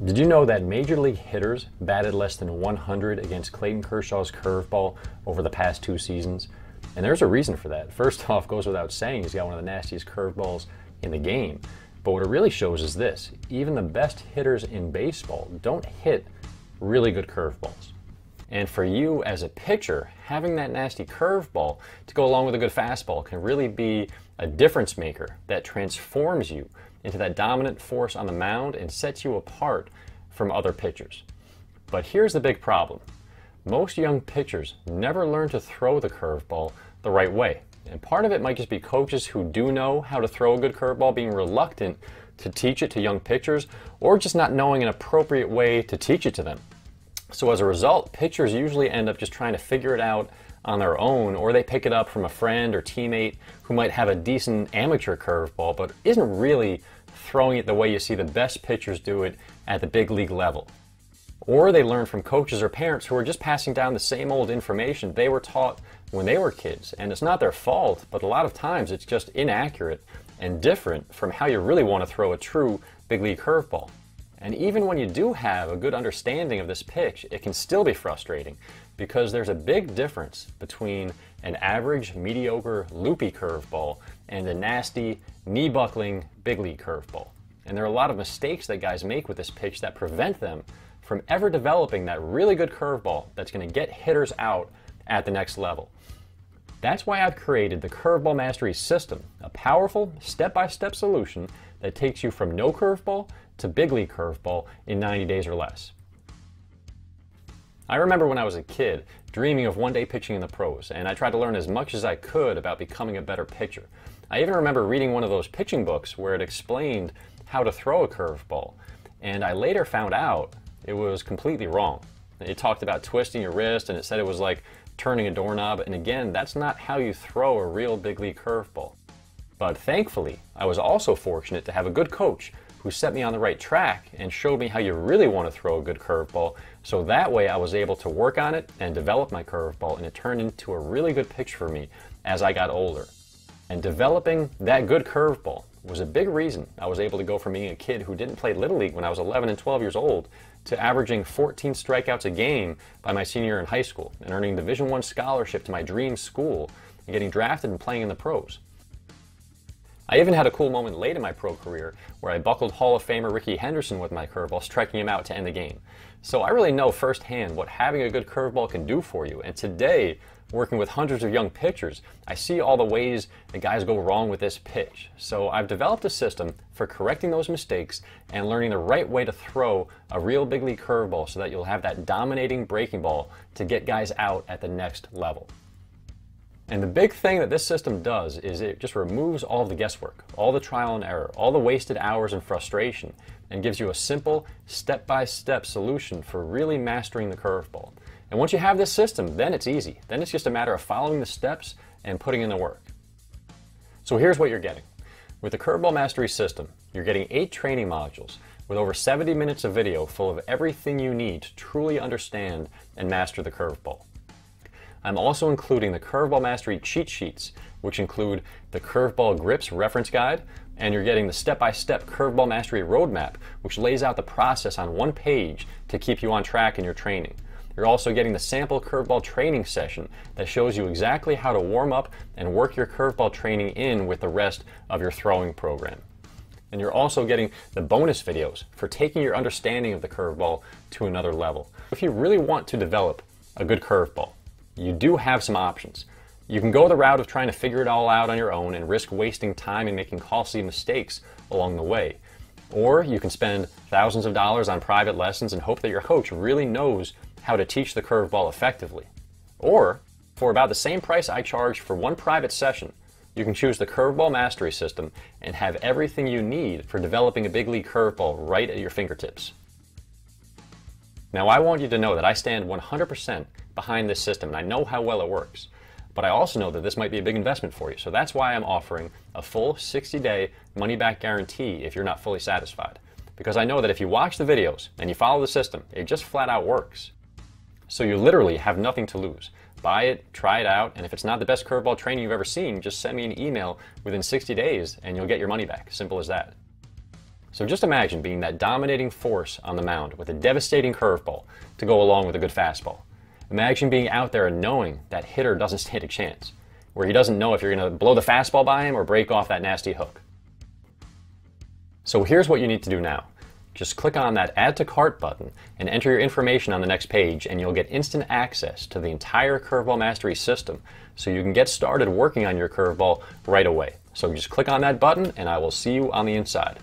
Did you know that Major League hitters batted less than 100 against Clayton Kershaw's curveball over the past 2 seasons? And there's a reason for that. First off, goes without saying, he's got one of the nastiest curveballs in the game. But what it really shows is this: even the best hitters in baseball don't hit really good curveballs. And for you as a pitcher, having that nasty curveball to go along with a good fastball can really be a difference maker that transforms you into that dominant force on the mound and sets you apart from other pitchers. But here's the big problem. Most young pitchers never learn to throw the curveball the right way. And part of it might just be coaches who do know how to throw a good curveball being reluctant to teach it to young pitchers, or just not knowing an appropriate way to teach it to them. So as a result, pitchers usually end up just trying to figure it out on their own, or they pick it up from a friend or teammate who might have a decent amateur curveball but isn't really throwing it the way you see the best pitchers do it at the big league level. Or they learn from coaches or parents who are just passing down the same old information they were taught when they were kids. And it's not their fault, but a lot of times it's just inaccurate and different from how you really want to throw a true big league curveball. And even when you do have a good understanding of this pitch, it can still be frustrating because there's a big difference between an average, mediocre, loopy curveball and a nasty, knee-buckling big league curveball. And there are a lot of mistakes that guys make with this pitch that prevent them from ever developing that really good curveball that's going to get hitters out at the next level. That's why I've created the Curveball Mastery System, a powerful, step-by-step solution that takes you from no curveball to big league curveball in 90 days or less. I remember when I was a kid dreaming of one day pitching in the pros, and I tried to learn as much as I could about becoming a better pitcher. I even remember reading one of those pitching books where it explained how to throw a curveball, and I later found out it was completely wrong. It talked about twisting your wrist, and it said it was like turning a doorknob, and again, that's not how you throw a real big league curveball. But thankfully, I was also fortunate to have a good coach who set me on the right track and showed me how you really want to throw a good curveball, so that way I was able to work on it and develop my curveball, and it turned into a really good pitch for me as I got older. And developing that good curveball was a big reason I was able to go from being a kid who didn't play Little League when I was 11 and 12 years old to averaging 14 strikeouts a game by my senior year in high school and earning Division I scholarship to my dream school and getting drafted and playing in the pros. I even had a cool moment late in my pro career where I buckled Hall of Famer Rickey Henderson with my curveball, striking him out to end the game. So I really know firsthand what having a good curveball can do for you, and today, working with hundreds of young pitchers, I see all the ways that guys go wrong with this pitch. So I've developed a system for correcting those mistakes and learning the right way to throw a real big league curveball so that you'll have that dominating breaking ball to get guys out at the next level. And the big thing that this system does is it just removes all of the guesswork, all the trial and error, all the wasted hours and frustration, and gives you a simple, step-by-step solution for really mastering the curveball. And once you have this system, then it's easy. Then it's just a matter of following the steps and putting in the work. So here's what you're getting. With the Curveball Mastery System, you're getting 8 training modules with over 70 minutes of video full of everything you need to truly understand and master the curveball. I'm also including the Curveball Mastery cheat sheets, which include the Curveball Grips Reference Guide, and you're getting the step-by-step Curveball Mastery Roadmap, which lays out the process on one page to keep you on track in your training. You're also getting the sample curveball training session that shows you exactly how to warm up and work your curveball training in with the rest of your throwing program. And you're also getting the bonus videos for taking your understanding of the curveball to another level. If you really want to develop a good curveball, you do have some options. You can go the route of trying to figure it all out on your own and risk wasting time and making costly mistakes along the way. Or you can spend thousands of dollars on private lessons and hope that your coach really knows how to teach the curveball effectively. Or, for about the same price I charge for one private session, you can choose the Curveball Mastery System and have everything you need for developing a big league curveball right at your fingertips. Now, I want you to know that I stand 100% behind this system, and I know how well it works. But I also know that this might be a big investment for you, so that's why I'm offering a full 60-day money-back guarantee if you're not fully satisfied. Because I know that if you watch the videos and you follow the system, it just flat out works. So you literally have nothing to lose. Buy it, try it out, and if it's not the best curveball training you've ever seen, just send me an email within 60 days and you'll get your money back. Simple as that. So just imagine being that dominating force on the mound with a devastating curveball to go along with a good fastball. Imagine being out there and knowing that hitter doesn't stand a chance, where he doesn't know if you're going to blow the fastball by him or break off that nasty hook. So here's what you need to do now. Just click on that Add to Cart button and enter your information on the next page, and you'll get instant access to the entire Curveball Mastery system so you can get started working on your curveball right away. So just click on that button and I will see you on the inside.